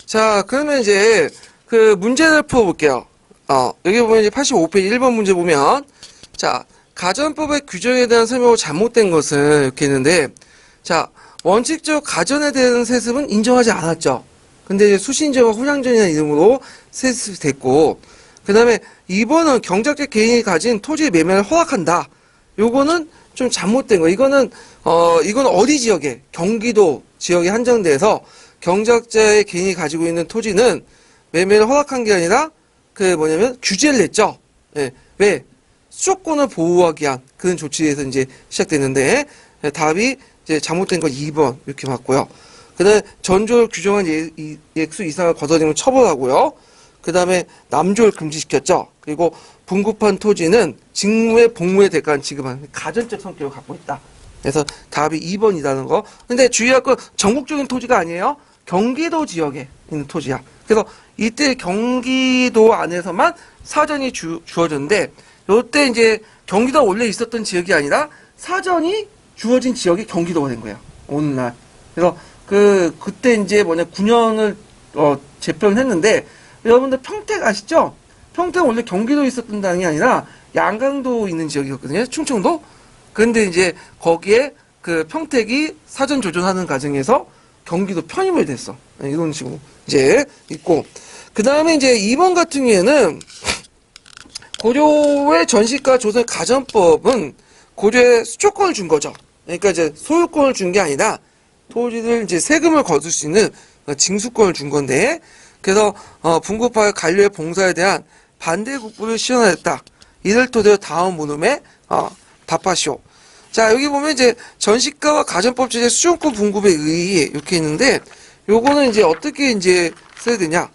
자, 그러면 이제 그 문제를 풀어볼게요. 여기 보면 이제 85페이지 1번 문제 보면, 자, 가전법의 규정에 대한 설명으로 잘못된 것은 이렇게 있는데, 자, 원칙적 가전에 대한 세습은 인정하지 않았죠. 근데 이제 수신제와 후량전이라는 이름으로 세습이 됐고, 그 다음에 2번은 경작자 개인이 가진 토지 매매를 허락한다. 요거는 좀 잘못된 거. 이건 어디 지역에? 경기도 지역에 한정돼서 경작자의 개인이 가지고 있는 토지는 매매를 허락한 게 아니라 규제를 냈죠. 예. 왜? 수조권을 보호하기 위한 그런 조치에서 이제 시작됐는데, 답이 이제 잘못된 건 2번 이렇게 맞고요. 그 다음에 전조를 규정한 액수 이상을 거둬들이면 처벌하고요. 그 다음에 남조를 금지시켰죠. 그리고 분급한 토지는 직무의 복무의 대가는 지급하는 가전적 성격을 갖고 있다. 그래서 답이 2번이라는 거. 근데 주의할 건 전국적인 토지가 아니에요. 경기도 지역에 있는 토지야. 그래서 이때 경기도 안에서만 사전이 주어졌는데, 요때 이제 경기도가 원래 있었던 지역이 아니라 사전이 주어진 지역이 경기도가 된 거예요. 오늘날. 그래서 그때 이제 9년을 재편을 했는데, 여러분들 평택 아시죠? 평택 원래 경기도에 있었던 당이 아니라 양강도 있는 지역이었거든요. 충청도. 그런데 이제 거기에 그 평택이 사전 조정하는 과정에서 경기도 편입을 됐어. 이런 식으로 이제 있고. 그 다음에 이제 2번 같은 경우에는 고려의 전시가 조선 가전법은 고려에 수초권을 준 거죠. 그러니까 이제 소유권을 준 게 아니라 토지를 이제 세금을 거둘 수 있는 징수권을 준 건데, 그래서 분급하여 관료의 봉사에 대한 반대 국부를 시연하였다. 이를 토대로 다음 문음에 답하시오. 자, 여기 보면 이제 전시가와 가전법 제재 수용권 분급에 의해 이렇게 있는데, 요거는 이제 어떻게 이제 써야 되냐?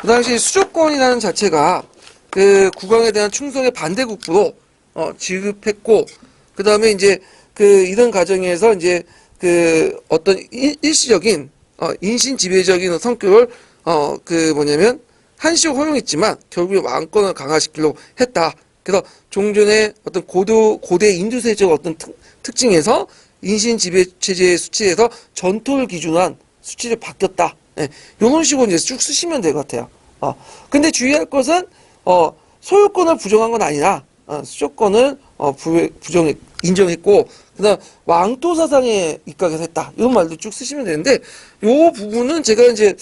그 당시 수조권이라는 자체가 그 국왕에 대한 충성의 반대 국부로 지급했고, 그 다음에 이제 이런 과정에서 이제 어떤 일시적인 인신 지배적인 성격을 한시로 허용했지만 결국에 왕권을 강화시키려고 했다. 그래서 종전의 어떤 고대 인두세적 어떤 특징에서 인신 지배 체제의 수치에서 전토를 기준으로 한 수치를 바뀌었다. 예, 요런 식으로 이제 쭉 쓰시면 될 것 같아요. 근데 주의할 것은 소유권을 부정한 건 아니라 수조권을 인정했고, 그다음 왕토 사상에 입각해서 했다. 이런 말도 쭉 쓰시면 되는데, 요 부분은 제가 이제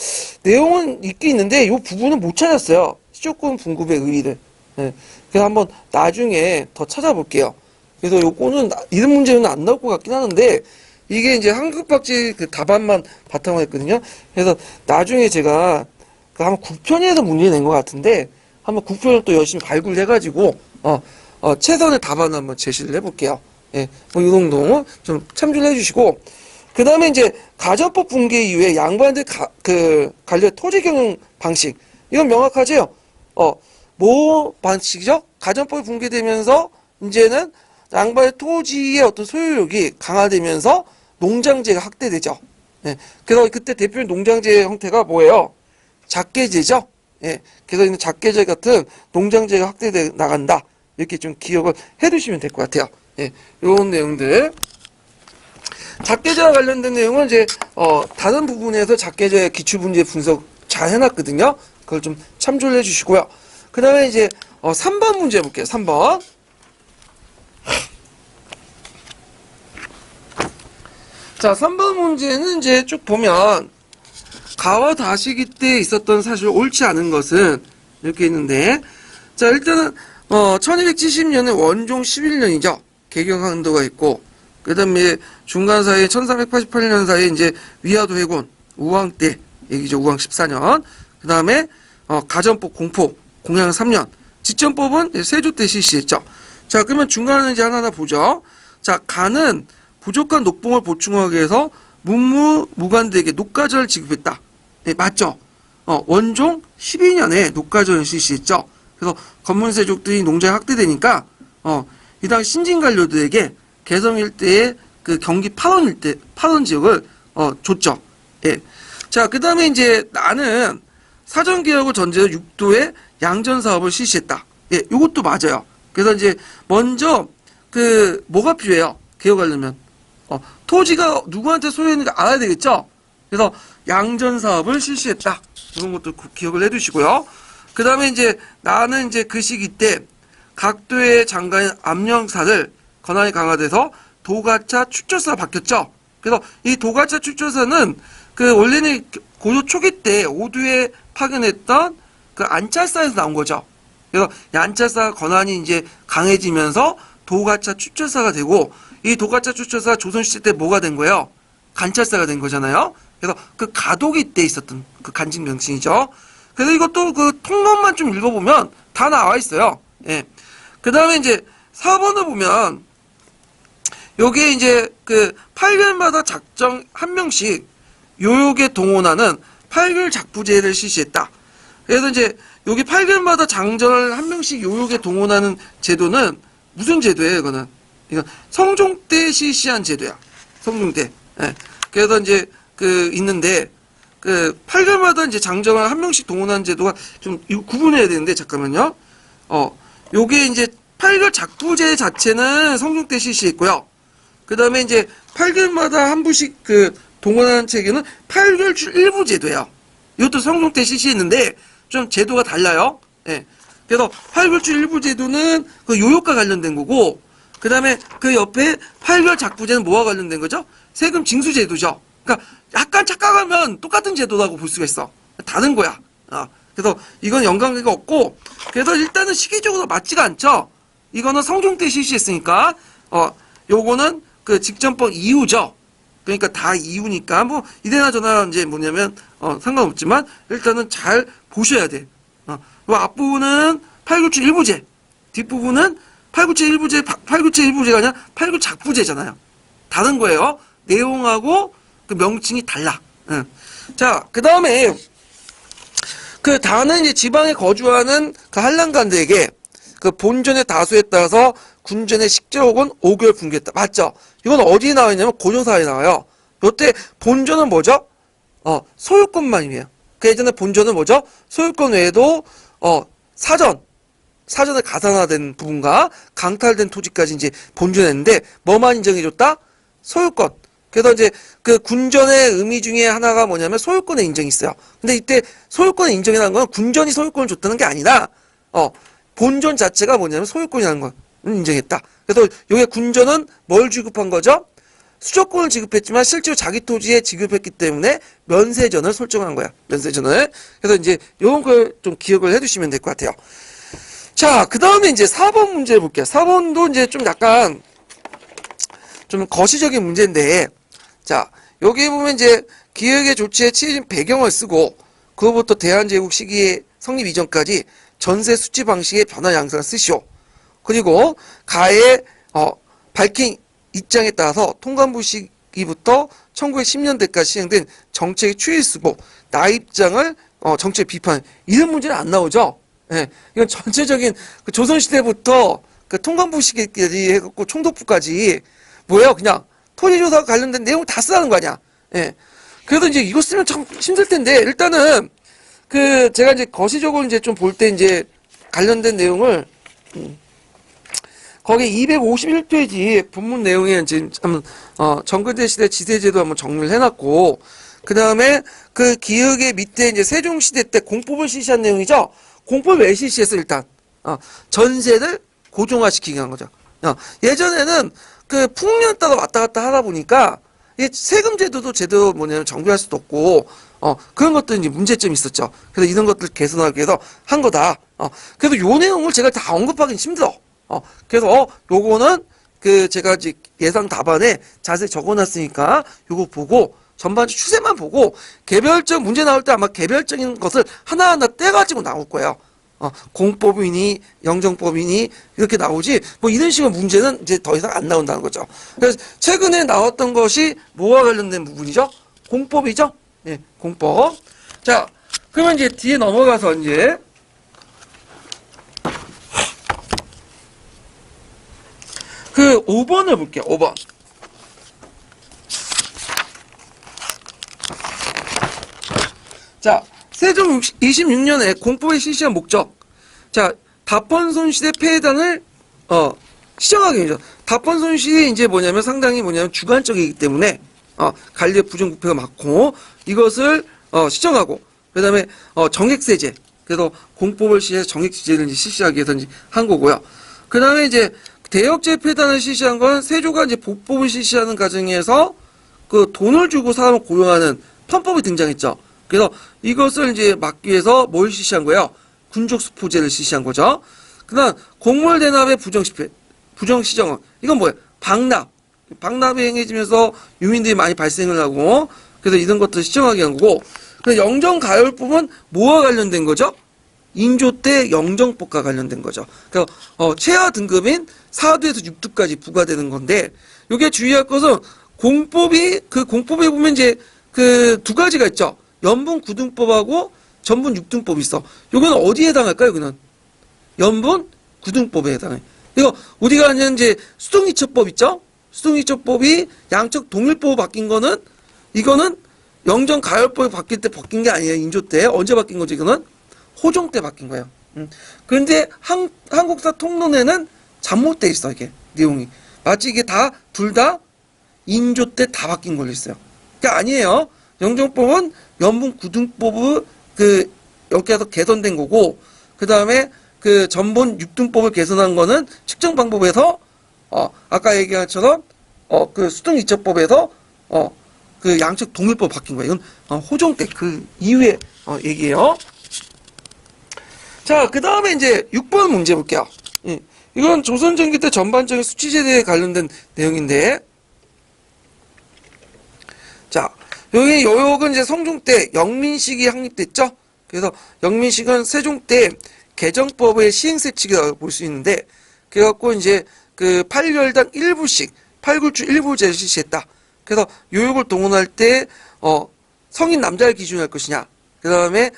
내용은 있긴 있는데 요 부분은 못 찾았어요. 수조권 분급의 의의를. 예, 그래서 한번 나중에 더 찾아볼게요. 그래서 요거는 이런 문제는 안 나올 것 같긴 하는데, 이게 이제 한국박지 그 답안만 바탕으로 했거든요. 그래서 나중에 제가 한번 9편에서 문제 낸 것 같은데, 한번 9편을 또 열심히 발굴을 해가지고 최선의 답안을 한번 제시를 해볼게요. 예, 이 정도 좀 참조를 해주시고, 그 다음에 이제 가전법 붕괴 이후에 양반들 관련 토지 경영 방식, 이건 명확하죠? 뭐 방식이죠? 가전법이 붕괴되면서 이제는 양반의 토지의 어떤 소유욕이 강화되면서 농장제가 확대되죠. 예, 그래서 그때 대표적인 농장제 형태가 뭐예요? 작계제죠. 예, 그래서 이제 작계제 같은 농장제가 확대돼 나간다. 이렇게 좀 기억을 해두시면 될 것 같아요. 예, 요런 내용들. 작계제와 관련된 내용은 이제, 다른 부분에서 작계제 기출문제 분석 잘 해놨거든요. 그걸 좀 참조를 해주시고요. 그 다음에 이제, 3번 문제 볼게요. 3번. 자, 3번 문제는 이제 쭉 보면, 가와 다시기 때 있었던 사실 옳지 않은 것은 이렇게 있는데, 자, 일단은 1270년에 원종 11년이죠. 개경한도가 있고, 그 다음에 중간 사이에 1388년 사이에 이제 위화도 해군 우왕 때 얘기죠. 우왕 14년. 그 다음에 가전법 공포 공양 3년. 지천법은 세조 때 실시했죠. 자, 그러면 중간에 이제 하나하나 보죠. 자, 가는 부족한 녹봉을 보충하기 위해서 무관대에게 녹가전을 지급했다. 네, 맞죠? 원종 12년에 녹가전을 실시했죠. 그래서 건문세족들이 농장이 확대되니까 이 당시 신진 관료들에게 개성 일대의 그 경기 파원 지역을 줬죠. 예. 자, 그 다음에 이제 나는 사전개혁을 전제로 6도의 양전 사업을 실시했다. 예, 요것도 맞아요. 그래서 이제 먼저 뭐가 필요해요? 개혁하려면 토지가 누구한테 소유했는지 알아야 되겠죠. 그래서 양전 사업을 실시했다. 이런 것도 기억을 해두시고요. 그 다음에 이제 나는 이제 그 시기 때 각도의 장관인 암령사를 권한이 강화돼서 도가차 추처사가 바뀌었죠. 그래서 이 도가차 추처사는 그 원래는 고조 초기 때 오두에 파견했던 그 안찰사에서 나온 거죠. 그래서 이 안찰사 권한이 이제 강해지면서 도가차 추처사가 되고, 이 도가차 추처사 조선시대 때 뭐가 된 거예요? 간찰사가 된 거잖아요. 그래서 그 가독이 때 있었던 그 간직 명칭이죠. 그래서 이것도 그 통론만 좀 읽어보면 다 나와 있어요. 예. 그 다음에 이제 4번을 보면, 요게 이제 그 8개월마다 작정 한 명씩 요역에 동원하는 8개월 작부제를 실시했다. 그래서 이제 여기 8개월마다 장정을 한 명씩 요역에 동원하는 제도는 무슨 제도예요, 이거는? 이건 성종 때 실시한 제도야. 성종 때. 예. 그래서 이제 그 있는데, 그 8개월마다 이제 장정을 한 명씩 동원하는 제도가 좀 구분해야 되는데, 잠깐만요. 요게 이제 8개월 작부제 자체는 성종 때 실시했고요. 그 다음에 이제 8개월마다 한 부씩 그 동원하는 체계는 8개월출 일부 제도예요. 이것도 성종 때 실시했는데 좀 제도가 달라요. 예. 그래서 8개월출 일부 제도는 그 요역과 관련된 거고, 그 다음에 그 옆에 8개월 작부제는 뭐와 관련된 거죠? 세금 징수 제도죠. 그러니까 약간 착각하면 똑같은 제도라고 볼 수가 있어. 다른 거야. 그래서 이건 연관관계가 없고, 그래서 일단은 시기적으로 맞지가 않죠. 이거는 성종 때 실시했으니까, 요거는 그 직전법 이후죠. 그러니까 다 이후니까 뭐 이래나 저나 이제 뭐냐면 상관없지만 일단은 잘 보셔야 돼. 요 앞부분은 897 일부제, 뒷부분은 897 일부제, 897 일부제가 아니라 89 작부제잖아요. 다른 거예요. 내용하고 그 명칭이 달라. 자, 그 다음에 그 다는 이제 지방에 거주하는 그 한란관들에게 그 본전의 다수에 따라서 군전의 식재록은 5개월 분개했다. 맞죠? 이건 어디에 나와 있냐면 고조사에 나와요. 요때 본전은 뭐죠? 소유권만이에요. 그 예전에 본전은 뭐죠? 소유권 외에도 사전에 가산화된 부분과 강탈된 토지까지 이제 본전했는데 뭐만 인정해줬다? 소유권. 그래서 이제 그 군전의 의미 중에 하나가 뭐냐면 소유권의 인정이 있어요. 근데 이때 소유권의 인정이라는 건 군전이 소유권을 줬다는 게 아니라 본전 자체가 뭐냐면 소유권이라는 걸 인정했다. 그래서 요게 군전은 뭘 지급한 거죠? 수조권을 지급했지만 실제로 자기 토지에 지급했기 때문에 면세전을 설정한 거야. 면세전을. 그래서 이제 요런 걸 좀 기억을 해두시면 될 것 같아요. 자, 그 다음에 이제 4번 문제 볼게요. 4번도 이제 좀 약간 좀 거시적인 문제인데, 자, 여기 보면 이제 기획의 조치에 취해진 배경을 쓰고, 그로부터 대한제국 시기의 성립 이전까지 전세 수치 방식의 변화 양상을 쓰시오. 그리고 가에 밝힌 입장에 따라서 통관부 시기부터 1910년대까지 시행된 정책의 추이를 쓰고 나 입장을 정책 비판, 이런 문제는 안 나오죠. 예, 이건 전체적인 그 조선시대부터 그 통관부 시기까지 해갖고 총독부까지 뭐예요? 그냥 토지조사 관련된 내용을 다 쓰라는 거 아니야. 예. 그래도 이제 이거 쓰면 참 힘들 텐데, 일단은 그 제가 이제 거시적으로 이제 좀 볼 때 이제 관련된 내용을 거기 251페이지 본문 내용에 지금 정근대 시대 지세제도 한번 정리를 해놨고, 그 다음에 그 기역의 밑에 이제 세종시대 때 공법을 실시한 내용이죠. 공법을 왜 실시했어? 일단 전세를 고정화시키게 한 거죠. 예전에는 그 풍년 따라 왔다 갔다 하다 보니까 이 세금 제도도 제대로 뭐냐면 정비할 수도 없고 그런 것도 이제 문제점이 있었죠. 그래서 이런 것들 개선하기 위해서 한 거다. 그래서 요 내용을 제가 다 언급하기는 힘들어. 그래서 요거는 그 제가 이제 예상 답안에 자세히 적어놨으니까 요거 보고 전반적 추세만 보고 개별적 문제 나올 때 아마 개별적인 것을 하나하나 떼가지고 나올 거예요. 공법이니 영정법이니 이렇게 나오지 뭐 이런 식의 문제는 이제 더 이상 안 나온다는 거죠. 그래서 최근에 나왔던 것이 뭐와 관련된 부분이죠? 공법이죠? 네, 공법. 자, 그러면 이제 뒤에 넘어가서 이제 그 5번을 볼게요. 5번. 자, 세종 26년에 공법의 실시한 목적. 자, 답헌손 시대 폐해단을 시정하게 되죠. 답헌손 시대 이제 뭐냐면 상당히 뭐냐면 주관적이기 때문에 관리의 부정부패가 많고 이것을 시정하고 그다음에 정액세제 그래서 공법을 시해서 정액세제를 이제 실시하기 위해서 이제 한 거고요. 그다음에 이제 대역죄 폐단을 실시한 건 세조가 이제 복법을 실시하는 과정에서 그 돈을 주고 사람을 고용하는 편법이 등장했죠. 그래서 이것을 이제 막기 위해서 뭘 실시한 거예요? 군족수포제를 실시한 거죠. 그다음 곡물 대납의 부정시패, 부정시정은 이건 뭐예요? 방납이 행해지면서 유민들이 많이 발생을 하고 그래서 이런 것들을 시정하게 한 거고 영정가율법은 뭐와 관련된 거죠? 인조 때 영정법과 관련된 거죠. 그래서 최하 등급인 4두에서 6두까지 부과되는 건데 이게 주의할 것은 공법에 보면 이제 그 두 가지가 있죠. 연분 9등법하고 전분 6등법이 있어. 요거는 어디에 해당할까요? 이거는 연분 9등법에 해당해. 이거 우리가 아는 이제 수동이처법 있죠? 수동이처법이 양적 동일법으로 바뀐 거는 이거는 영정가율법이 바뀔 때 바뀐 게 아니에요. 인조 때. 언제 바뀐 거죠? 이거는 호종 때 바뀐 거예요. 그런데 한국사 통론에는 잘못돼 있어. 이게 내용이. 마치 이게 둘 다 인조 때 다 바뀐 걸로 있어요. 그게 아니에요. 영정법은 연분 9등법을 여기에서 개선된 거고 그 다음에 그 전분 6등법을 개선한 거는 측정 방법에서 아까 얘기한 것처럼 그 수동 이처법에서 그 양측 동일법 바뀐 거예요. 이건 호종 때 그 이후에 얘기예요. 자, 그 다음에 이제 6번 문제 볼게요. 이건 조선 전기 때 전반적인 수치제도에 관련된 내용인데, 자, 여기 요역은 이제 성종 때 영민식이 확립됐죠. 그래서 영민식은 세종 때 개정법의 시행세칙이라고 볼 수 있는데, 그래갖고 이제 그 8열당 1부씩 8굴주 1부제를 실시했다. 그래서 요역을 동원할 때 성인 남자를 기준할 것이냐, 그 다음에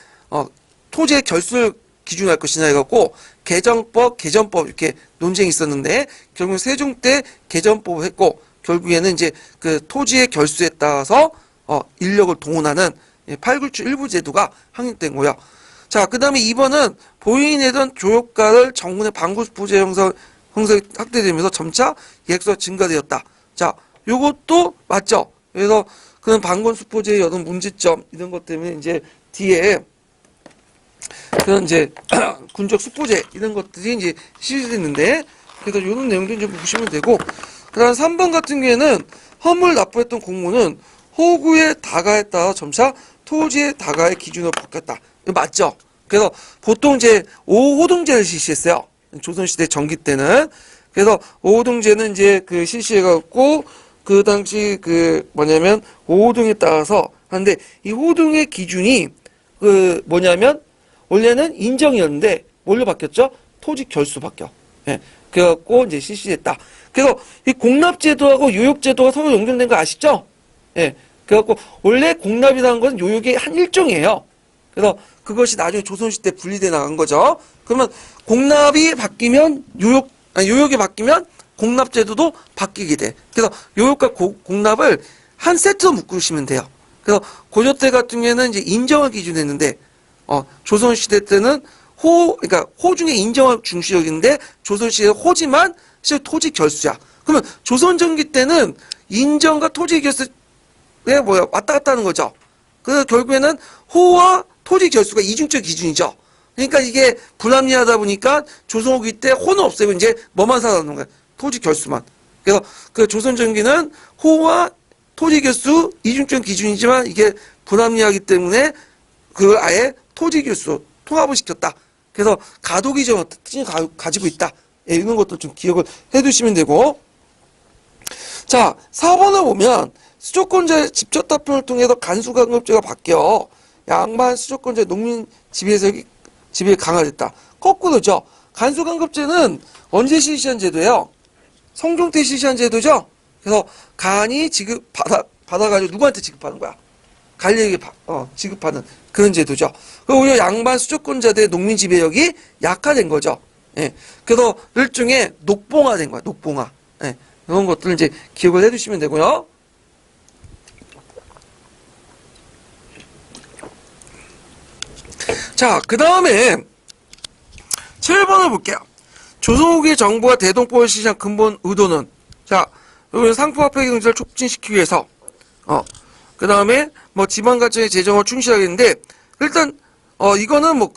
토지의 결수를 기준할 것이냐 해갖고 개정법, 개전법 이렇게 논쟁이 있었는데 결국 세종 때 개전법을 했고 결국에는 이제 그 토지의 결수에 따라서 인력을 동원하는 8굴주 1부 제도가 확립된 거예요. 자, 그 다음에 2번은 보인이던 조역가를 정군의 방구수포제 형성이 확대되면서 점차 예액수가 증가되었다. 자, 요것도 맞죠? 그래서 그런 방구수포제의 여러 문제점 이런 것 때문에 이제 뒤에 그런 이제 군적 수포제 이런 것들이 이제 실시됐는데 그래서 이런 내용들 좀 보시면 되고 그다음 3번 같은 경우에는 허물 납부했던 공무는 호구의 다가에 따라 점차 토지의 다가의 기준으로 바뀌었다. 이거 맞죠? 그래서 보통 이제 5호등제를 실시했어요. 조선시대 전기 때는. 그래서 5호등제는 이제 그 실시해갖고 그 당시 그 뭐냐면 5호등에 따라서 하는데 이 호등의 기준이 그 뭐냐면 원래는 인정이었는데 뭘로 바뀌었죠? 토지 결수 바뀌어. 예. 그래갖고 이제 실시했다. 그래서 이 공납제도하고 요역제도가 서로 연결된 거 아시죠? 예. 그래갖고 원래 공납이라는 것은 요역의 한 일종이에요. 그래서 그것이 나중에 조선시대 분리돼 나간 거죠. 그러면 공납이 바뀌면 요역이 바뀌면 공납제도도 바뀌게 돼. 그래서 요역과 공납을 한 세트로 묶으시면 돼요. 그래서 고려 때 같은 경우에는 이제 인정을 기준했는데 조선시대 때는 그러니까 호중에 인정을 중시적인데 조선시대 호지만 실제 토지 결수야. 그러면 조선전기 때는 인정과 토지 결수에 왔다 갔다 하는 거죠. 그래서 결국에는 호와 토지 결수가 이중적 기준이죠. 그러니까 이게 불합리하다 보니까 조선 후기 때 호는 없애고 이제 뭐만 살아남는 거야? 토지 결수만. 그래서 그 조선전기는 호와 토지 결수 이중적 기준이지만 이게 불합리하기 때문에 그 아예 토지 결수 통합을 시켰다. 그래서 가도기적 특징을 가지고 있다. 예, 이런 것도 좀 기억을 해두시면 되고. 자, 4번을 보면 수조권자의 직접 답변을 통해서 간수간급제가 바뀌어 양반 수조권자 농민 지배에 강화됐다. 거꾸로죠. 간수간급제는 언제 실시한 제도예요? 성종 때 실시한 제도죠. 그래서 간이 받아가지고 누구한테 지급하는 거야? 관리에게 지급하는 그런 제도죠. 그리고 오히려 양반 수조권자들의 농민 지배력이 약화된 거죠. 예. 그래서 일종의 녹봉화된 거야. 녹봉화. 예. 이런 것들을 이제 기억을 해두시면 되고요. 자, 그 다음에 7번을 볼게요. 조선 후기 정부가 대동법을 실시한 근본 의도는 자, 여기 상품화폐 경제를 촉진시키기 위해서 그 다음에 뭐 지방가청의 재정을 충실하겠는데, 일단, 이거는 뭐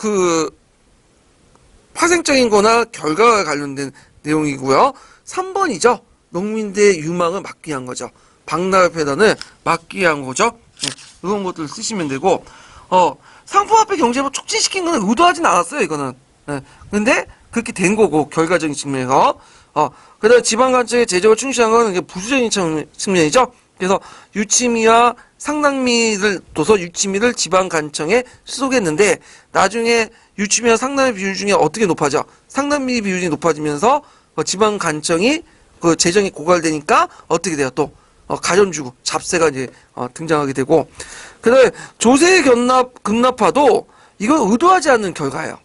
파생적인 거나 결과와 관련된 내용이고요. 3번이죠. 농민들의 유망을 막기 위한 거죠. 박나라 폐단을 막기 위한 거죠. 네, 이런 것들을 쓰시면 되고, 상품화폐 경제를 촉진시킨 건 의도하진 않았어요, 이거는. 네, 근데 그렇게 된 거고, 결과적인 측면에서. 그 다음에 지방간청의 재정을 충실한 건 이제 부수적인 측면이죠. 그래서 유치미와 상당미를 둬서 유치미를 지방간청에 수속했는데, 나중에 유치미와 상당미 비율 중에 어떻게 높아져? 상당미 비율이 높아지면서 지방간청이 그 재정이 고갈되니까 어떻게 돼요? 또 가전주고 잡세가 이제 등장하게 되고, 그다음에 조세 급납화도 이건 의도하지 않는 결과예요.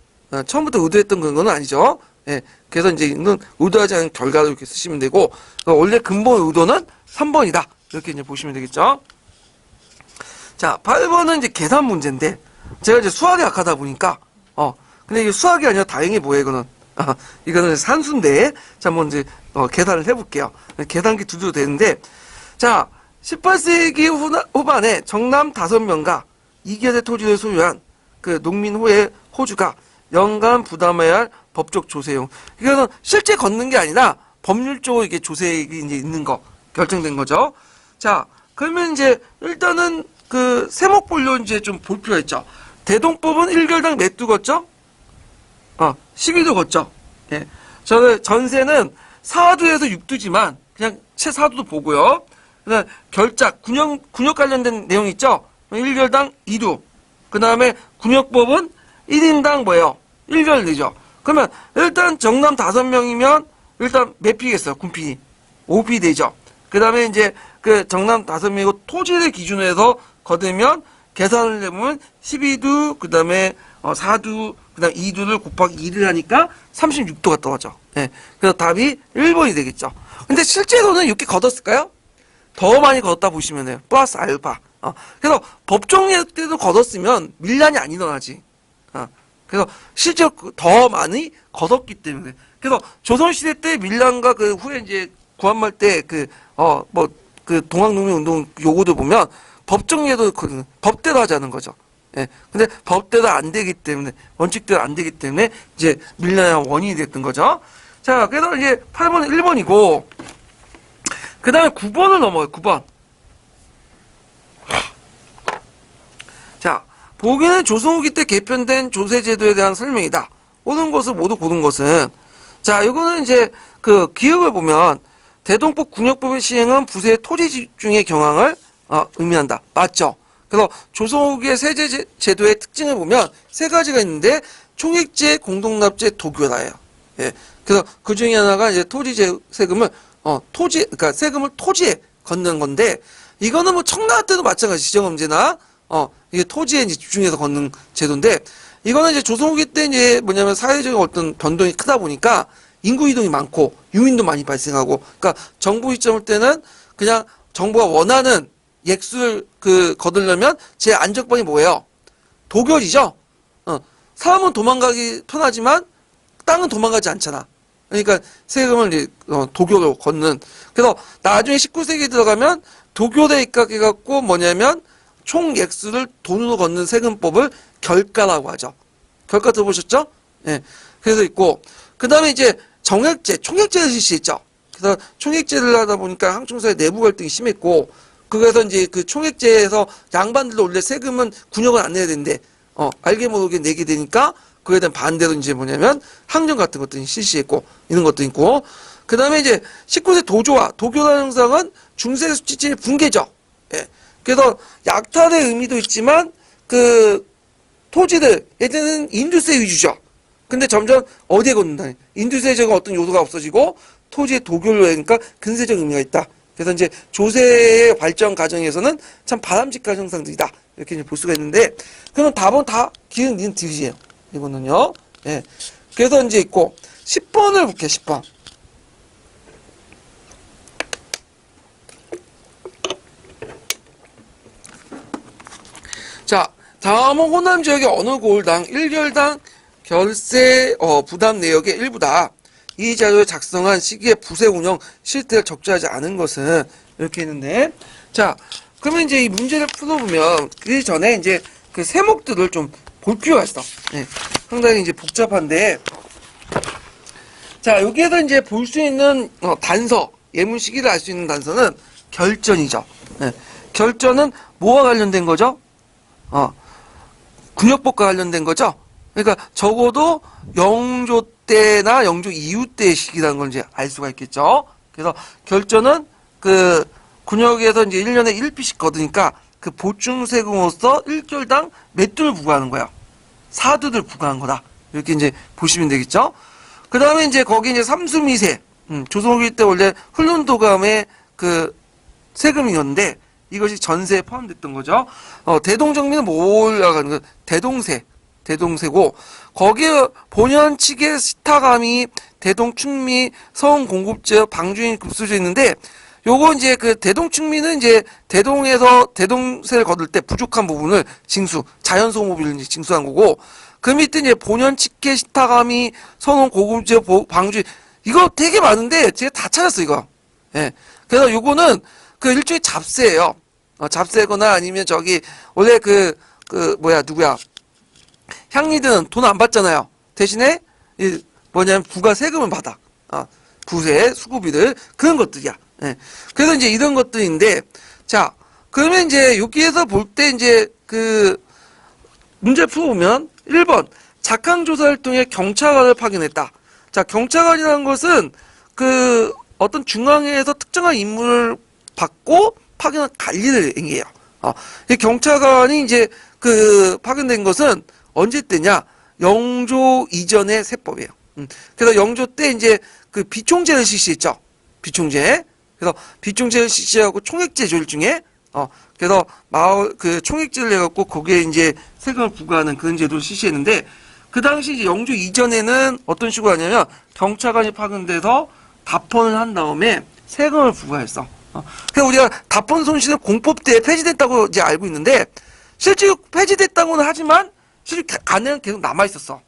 처음부터 의도했던 건 아니죠. 예, 그래서 이제 이건 의도하지 않은 결과로 이렇게 쓰시면 되고, 원래 근본 의도는 3번이다. 이렇게 이제 보시면 되겠죠. 자, 8번은 이제 계산 문제인데, 제가 이제 수학이 약하다 보니까, 근데 이게 수학이 아니라 다행히 뭐예요, 이거는. 이거는 산수인데, 자, 한번 이제, 계산을 해볼게요. 계산기 두드려 되는데, 자, 18세기 후반에 정남 5명과 2개의 토지를 소유한 그 농민호의 호주가 연간 부담해야 할 법적 조세용. 이거는 실제 걷는 게 아니라 법률적으로 이게 조세액이 이제 있는 거, 결정된 거죠. 자, 그러면 이제 일단은 그 세목별로 이제 좀 볼 필요가 있죠. 대동법은 1결당 몇 두 걷죠? 12두 걷죠. 예. 저는 전세는 4두에서 6두지만 그냥 채 4두도 보고요. 그다음 결작, 군역 관련된 내용 있죠? 1결당 2두. 그 다음에 군역법은 1인당 뭐예요? 1결 되죠. 그러면 일단 정남 5명이면 일단 몇 피겠어요? 군피 5피 되죠. 그 다음에 이제 그 정남 5명이고 토지를 기준으로 해서 거두면 계산을 해보면 12두, 그 다음에 4두, 그 다음 2두를 곱하기 2를 하니까 36도가 떨어져. 예. 그래서 답이 1번이 되겠죠. 근데 실제로는 이렇게 걷었을까요? 더 많이 걷었다 보시면 돼요. 플러스 알파. 그래서 법정에 때도 걷었으면 밀란이 안 일어나지. 그래서 실제로 더 많이 걷었기 때문에. 그래서 조선시대 때 밀란과 그 후에 이제 구한말 때 동학농민운동 요구도 보면 법정에도 법대로 하자는 거죠. 예. 근데 법대로 안 되기 때문에, 원칙대로 안 되기 때문에 이제 밀란의 원인이 됐던 거죠. 자, 그래서 이제 8번은 1번이고, 그 다음에 9번을 넘어요, 9번. 자, 보기에는 조선 후기 때 개편된 조세제도에 대한 설명이다. 옳은 것을 모두 고른 것은. 자, 이거는 이제 그 기억을 보면, 대동법 군역법의 시행은 부세의 토지 집중의 경향을 의미한다. 맞죠? 그래서 조선 후기의 세제 제도의 특징을 보면 세 가지가 있는데, 총액제, 공동납제, 도교라예요. 예. 그래서 그 중에 하나가 이제 세금을 그러니까 세금을 토지에 걷는 건데, 이거는 뭐 청나라 때도 마찬가지, 지정음제나, 이게 토지에 이제 집중해서 걷는 제도인데, 이거는 이제 조선 후기 때 이제 뭐냐면 사회적인 어떤 변동이 크다 보니까 인구 이동이 많고, 유인도 많이 발생하고, 그러니까 정부 시점일 때는 그냥 정부가 원하는 액수를 거두려면 제일 안정방이 뭐예요? 도결이죠? 사람은 도망가기 편하지만 땅은 도망가지 않잖아. 그러니까 세금을 이제 도교로 걷는. 그래서 나중에 19세기 들어가면 도교에 입각해갖고 뭐냐면 총 액수를 돈으로 걷는 세금법을 결가라고 하죠. 결가 들어보셨죠? 예. 그래서 있고, 그 다음에 이제 정액제, 총액제를 실시했죠. 그래서 총액제를 하다 보니까 항청사의 내부 갈등이 심했고, 그래서 이제 그 총액제에서 양반들도 원래 세금은 군역은 안 내야 되는데, 알게 모르게 내게 되니까, 그에 대한 반대로 이제 뭐냐면 항정 같은 것들이 실시했고, 이런 것도 있고, 그 다음에 이제 19세 도조와 도교라는 형상은 중세 수치의 붕괴죠. 예. 그래서 약탈의 의미도 있지만 그 토지들 예전에는 인두세 위주죠. 근데 점점 어디에 걷는다? 인두세적 어떤 요소가 없어지고 토지의 도교로 하니까 근세적 의미가 있다. 그래서 이제 조세의 발전 과정에서는 참 바람직한 형상들이다. 이렇게 이제 볼 수가 있는데, 그러면 답은 다 기흥, 니은, 디귿이에요. 이거는요. 예. 그래서 이제 있고 10번을 볼게요. 10번. 자, 다음은 호남 지역의 어느 고을당 1결당 결세 부담 내역의 일부다. 이 자료를 작성한 시기에 부세 운영 실태를 적재하지 않은 것은, 이렇게 했는데, 자, 그러면 이제 이 문제를 풀어보면 그 전에 이제 그 세목들을 좀 볼 필요가 있어. 네. 상당히 이제 복잡한데, 자, 여기에서 이제 볼 수 있는 단서, 예문 시기를 알 수 있는 단서는 결전이죠. 네. 결전은 뭐와 관련된 거죠? 군역법과 관련된 거죠. 그러니까 적어도 영조 때나 영조 이후 때의 시기라는 걸 이제 알 수가 있겠죠. 그래서 결전은 그 군역에서 이제 1년에 1피씩 거두니까 그 보충세금으로서 1개월당 몇 두를 부과하는 거야? 4두를 부과한 거다. 이렇게 이제 보시면 되겠죠. 그 다음에 이제 거기 이제 삼수미세, 조선후기 때 원래 훈련도감의 그 세금이었는데 이것이 전세에 포함됐던 거죠. 대동정미는 뭘 나가는 거? 대동세고 거기에 본연 측의 시타감이 대동충미, 서운공급제, 방주인 급수제 있는데 요거 이제 그 대동충미는 이제 대동에서 대동세를 거둘 때 부족한 부분을 징수, 자연소모비를 이제 징수한 거고 그 밑에 이제 본연 측의 시타감이 서운공급제, 방주인 이거 되게 많은데 제가 다 찾았어 이거. 예. 그래서 요거는 그 일종의 잡세예요. 잡세거나 아니면 저기 원래 누구야 향리들은 돈 안 받잖아요. 대신에 뭐냐면 부가 세금을 받아. 부세 수고비들 그런 것들이야. 예. 그래서 이제 이런 것들인데 자 그러면 이제 여기에서 볼 때 이제 그 문제 풀어보면 1번 작황조사를 통해 경찰관을 파견했다. 자 경찰관이라는 것은 그 어떤 중앙에서 특정한 임무를 받고 파견한 관리를 행해요. 이 경찰관이 이제 그 파견된 것은 언제 때냐? 영조 이전의 세법이에요. 그래서 영조 때 이제 그 비총제를 실시했죠. 비총제. 그래서 비총제를 실시하고 총액제 조율 중에 그래서 마을 그 총액제를 해갖고 거기에 이제 세금을 부과하는 그런 제도를 실시했는데 그 당시 이제 영조 이전에는 어떤 식으로 하냐면 경찰관이 파견돼서 답헌을 한 다음에 세금을 부과했어. 그래서 우리가 답헌 손실은 공법 때 폐지됐다고 이제 알고 있는데 실제로 폐지됐다고는 하지만 실제 간에는 계속 남아 있었어.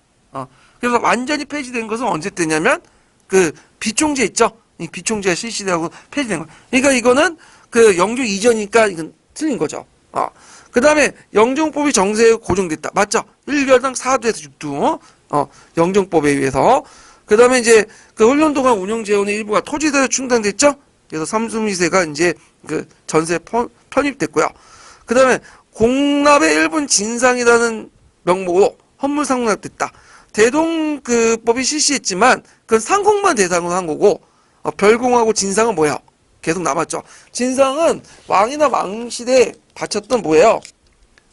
그래서 완전히 폐지된 것은 언제 때냐면 그 비총제 있죠. 이 비총제가 실시되고 폐지된 거. 그러니까 이거는 그 영조 이전이니까 이건 틀린 거죠. 그 다음에 영정법이 정세에 고정됐다. 맞죠? 1개월당 4두에서 6두. 영정법에 의해서. 그 다음에 이제 그 훈련도관 운영재원의 일부가 토지대로 충당됐죠? 그래서 삼수미세가 이제 그 전세에 편입됐고요. 그 다음에 공납의 일부는 진상이라는 명목으로 헌물상납됐다. 대동 그 법이 실시했지만 그건 상공만 대상으로 한 거고 별공하고 진상은 뭐야? 계속 남았죠. 진상은 왕이나 왕실에 바쳤던 뭐예요?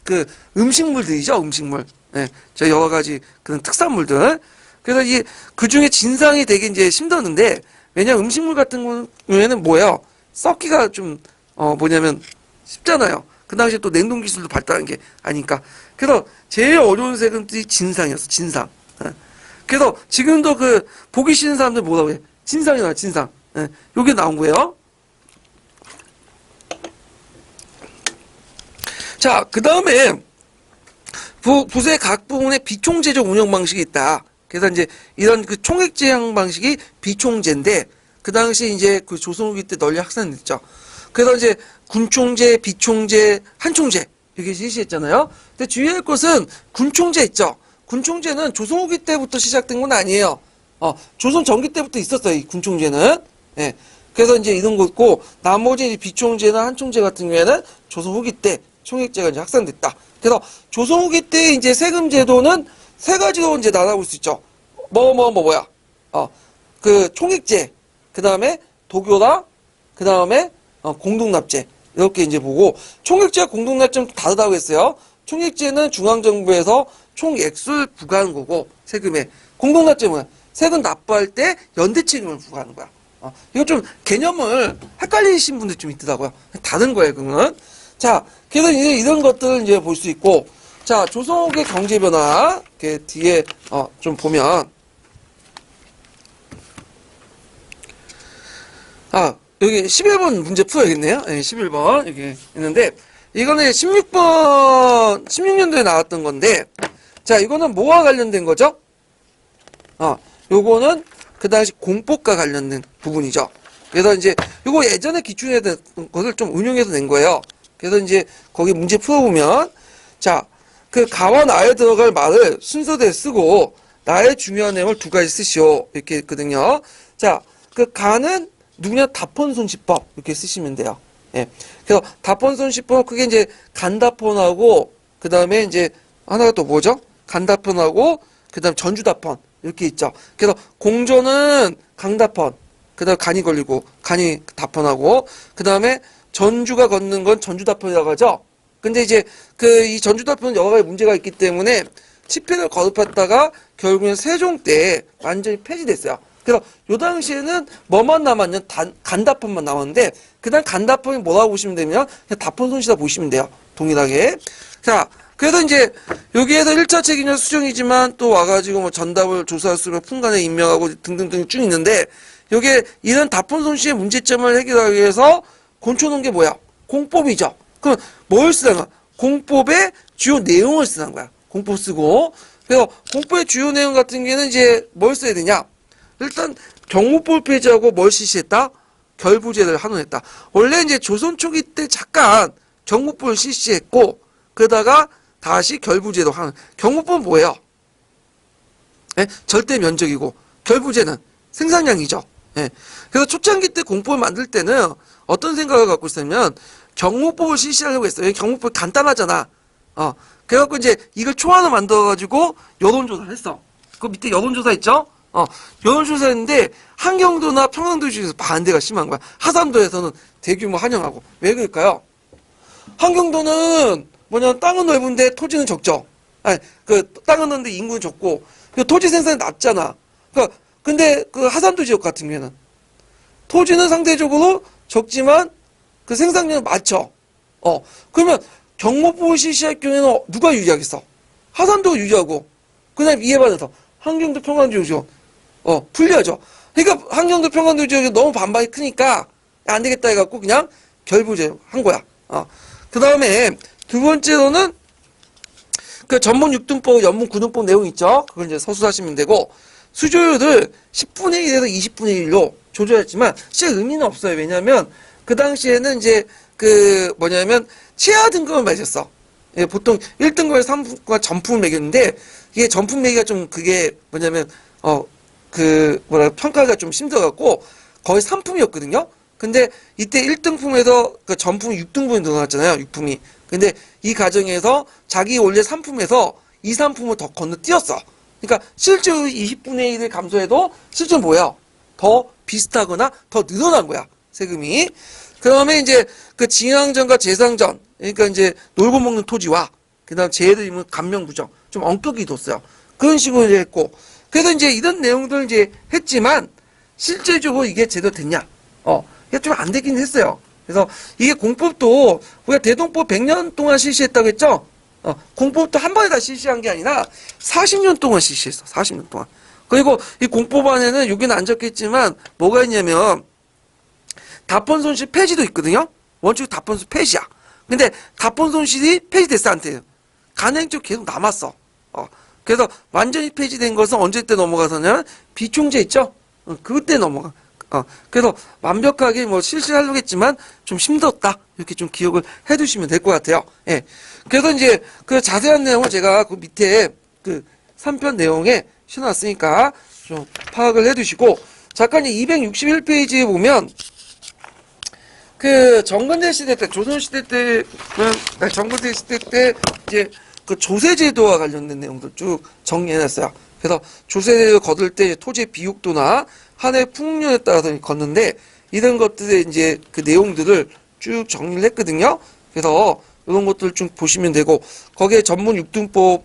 그 음식물들이죠. 음식물. 예. 저 여러 가지 그런 특산물들. 그래서 이 그 중에 진상이 되게 이제 힘들었는데 왜냐 음식물 같은 경우에는 뭐예요? 썩기가 좀 뭐냐면 쉽잖아요. 그 당시에 또 냉동 기술도 발달한 게 아니까. 그래서 제일 어려운 세금들이 진상이었어. 진상. 그래서 지금도 그 보기 싫은 사람들 뭐라고 해? 진상이 나와. 진상. 요게 나온 거예요. 자, 그 다음에 부세 각 부분에 비총제적 운영 방식이 있다. 그래서 이제 이런 그 총액 제한 방식이 비총제인데 그 당시 이제 그 조선 후기 때 널리 확산됐죠. 그래서 이제 군총제, 비총제, 한총제 이렇게 실시했잖아요. 근데 주의할 것은 군총제 있죠. 군총제는 조선 후기 때부터 시작된 건 아니에요. 조선 전기 때부터 있었어요. 이 군총제는. 예. 그래서 이제 이런 거 있고 나머지 비총제나 한총제 같은 경우에는 조선 후기 때 총액제가 이제 확산됐다. 그래서 조선 후기 때 이제 세금 제도는 세 가지로 이제 나눠볼 수 있죠. 뭐야? 그 총액제, 그 다음에 도교라, 그 다음에 공동납제 이렇게 이제 보고 총액제와 공동납제는 다르다고 했어요. 총액제는 중앙정부에서 총액수를 부과하는 거고 세금에 공동납제는 뭐야? 세금 납부할 때 연대 책임을 부과하는 거야. 이거 좀 개념을 헷갈리신 분들 좀 있더라고요. 다른 거예요, 그러면. 자, 그래서 이제 이런 것들을 이제 볼 수 있고, 자, 조선의 경제 변화, 이렇게 뒤에, 좀 보면, 여기 11번 문제 풀어야겠네요. 네, 11번, 여기 있는데, 이거는 16년도에 나왔던 건데, 자, 이거는 뭐와 관련된 거죠? 요거는 그 당시 공법과 관련된 부분이죠. 그래서 이제, 요거 예전에 기출에 대한 것을 좀 응용해서 낸 거예요. 그래서 이제 거기 문제 풀어보면 자, 그 가와 나에 들어갈 말을 순서대로 쓰고 나의 중요한 내용을 두 가지 쓰시오. 이렇게 했거든요. 자, 그 가는 누구냐? 답헌손시법 이렇게 쓰시면 돼요. 예. 그래서 답헌손시법 그게 이제 간답헌하고 그 다음에 이제 하나가 또 뭐죠? 간답헌하고 그 다음 전주답헌 이렇게 있죠. 그래서 공조는 강답헌, 그 다음 간이 걸리고 간이 답헌하고 그 다음에 전주가 걷는 건 전주답헌이라고 하죠. 근데 이제 그 이 전주답헌은 여러 가지 문제가 있기 때문에 집회를 거듭했다가 결국엔 세종 때 완전히 폐지됐어요. 그래서 요 당시에는 뭐만 남았냐? 간답헌만 남았는데 그다음 간답헌이 뭐라고 보시면 되면 그냥 답헌손시다 보시면 돼요. 동일하게. 자, 그래서 이제 여기에서 1차 책임자 수정이지만 또 와가지고 뭐 전답을 조사할 수 있으면 풍간에 임명하고 등등등 쭉 있는데 여기에 이런 답헌손시의 문제점을 해결하기 위해서 곤초놓은 게 뭐야? 공법이죠. 그럼 뭘 쓰는 거야? 공법의 주요 내용을 쓰는 거야. 공법 쓰고. 그래서 공법의 주요 내용 같은 경우에는 이제 뭘 써야 되냐? 일단 경무법을 폐지하고 뭘 실시했다? 결부제를 환원했다. 원래 이제 조선 초기 때 잠깐 경무법을 실시했고 그러다가 다시 결부제도 환원. 경무법은 뭐예요? 예? 절대 면적이고 결부제는 생산량이죠. 예. 그래서 초창기 때 공법을 만들 때는 어떤 생각을 갖고 있었냐면 경무법을 실시하려고 했어요. 경무법이 간단하잖아. 그래갖고 이제 이걸 초안을 만들어가지고 여론조사를 했어. 그 밑에 여론조사 있죠? 여론조사 했는데 한경도나 평안도 중에서 반대가 심한 거야. 하산도에서는 대규모 환영하고. 왜 그럴까요? 한경도는 뭐냐면 땅은 넓은데 토지는 적죠. 아니, 그 땅은 넓은데 인구는 적고 그 토지 생산이 낮잖아. 근데 그 하산도 지역 같은 경우에는 토지는 상대적으로 적지만 그 생산량은 많죠. 그러면 경무법을 실시할 경우에는 누가 유리하겠어? 하산도가 유리하고 그다음 이에 반해서 한경도 평안도 지역 불리하죠. 그러니까 한경도 평안도 지역이 너무 반발이 크니까 안 되겠다 해갖고 그냥 결부제 한 거야. 그 다음에 두 번째로는 그 전문 6등법, 연문 9등법 내용 있죠. 그걸 이제 서술하시면 되고 수조율을 10분의 1에서 20분의 1로 조절했지만 실제 의미는 없어요. 왜냐하면 그 당시에는 이제 그 뭐냐면 최하 등급을 매겼어. 예, 보통 1등급에서 3등급과 전품을 매겼는데 이게 전품 매기가 좀 그게 뭐냐면 평가가 좀 힘들어갖고 거의 3품이었거든요. 근데 이때 1등품에서 그 전품이 6등분이 늘어났잖아요. 6품이. 근데 이 과정에서 자기 원래 3품에서 2, 3품을 더 건너뛰었어. 그러니까 실제로 20분의 1을 감소해도 실제로 뭐야? 더 비슷하거나 더 늘어난 거야. 세금이. 그 다음에 이제 그 진앙전과 재상전, 그러니까 이제 놀고 먹는 토지와 그 다음 재해들이면 감명부정, 좀 엄격히 뒀어요. 그런 식으로 이제 했고. 그래서 이제 이런 내용들을 이제 했지만 실제적으로 이게 제대로 됐냐? 이게 좀 안 되긴 했어요. 그래서 이게 공법도 우리가 대동법 100년 동안 실시했다고 했죠? 공법도 한 번에 다 실시한 게 아니라 40년 동안 실시했어. 40년 동안. 그리고 이 공법 안에는 여기는 안 적혀있지만 뭐가 있냐면 답헌손실 폐지도 있거든요. 원칙 답헌손실 폐지야. 근데 답헌손실이 폐지됐어 안 돼요. 간행적 계속 남았어. 그래서 완전히 폐지된 것은 언제 때 넘어가서냐면 비총재 있죠. 그때 넘어가. 그래서 완벽하게 뭐 실시하려고 했지만 좀 힘들었다. 이렇게 좀 기억을 해두시면 될 것 같아요. 예. 그래서 이제 그 자세한 내용을 제가 그 밑에 그 3편 내용에 실어놨으니까 좀 파악을 해두시고 잠깐 261페이지에 보면 그 정근대 시대 때, 조선 시대 때는, 정근대 시대 때 이제 그 조세제도와 관련된 내용들 쭉 정리해놨어요. 그래서 조세제도 거둘 때 토지의 비육도나 한 해 풍년에 따라서 걷는데 이런 것들의 이제 그 내용들을 쭉 정리를 했거든요. 그래서 이런 것들 쭉 보시면 되고 거기에 전문 6등법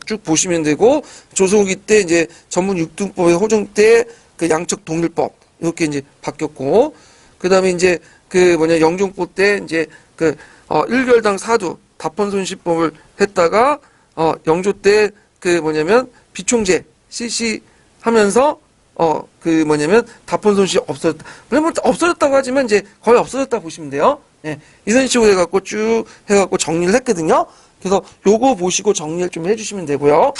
쭉 보시면 되고 조선후기 때 이제 전문 6등법의 호정 때 그 양적 동일법 이렇게 이제 바뀌었고 그다음에 이제 그 영종법 때 이제 그 1결당 4두 답헌손실법을 했다가 영조 때 그 비총재 실시하면서 답헌손실 없어졌다. 물론 없어졌다고 하지만 이제 거의 없어졌다 보시면 돼요. 예, 이런 식으로 해갖고 쭉 해갖고 정리를 했거든요. 그래서 요거 보시고 정리를 좀 해주시면 되고요.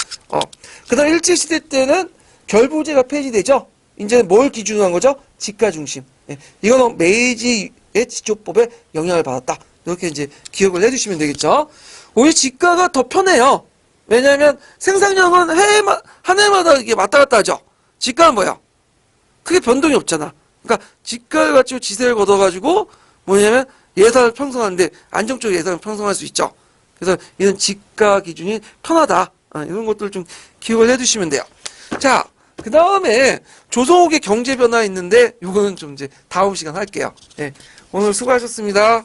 그다음 일제시대 때는 결부제가 폐지되죠. 이제 뭘 기준으로 한 거죠? 지가 중심. 예, 이거는 메이지의 지조법에 영향을 받았다. 이렇게 이제 기억을 해주시면 되겠죠. 오히려 지가가 더 편해요. 왜냐하면 생산량은 한 해마다 이게 왔다 갔다 하죠. 지가는 뭐야? 크게 변동이 없잖아. 그러니까 지가를 가지고 지세를 걷어가지고 뭐냐면 예산을 편성하는데 안정적으로 예산을 편성할 수 있죠. 그래서 이런 지가 기준이 편하다. 이런 것들 좀 기억을 해두시면 돼요. 자, 그 다음에 조성욱의 경제 변화 있는데 요거는 좀 이제 다음 시간 할게요. 예, 오늘 수고하셨습니다.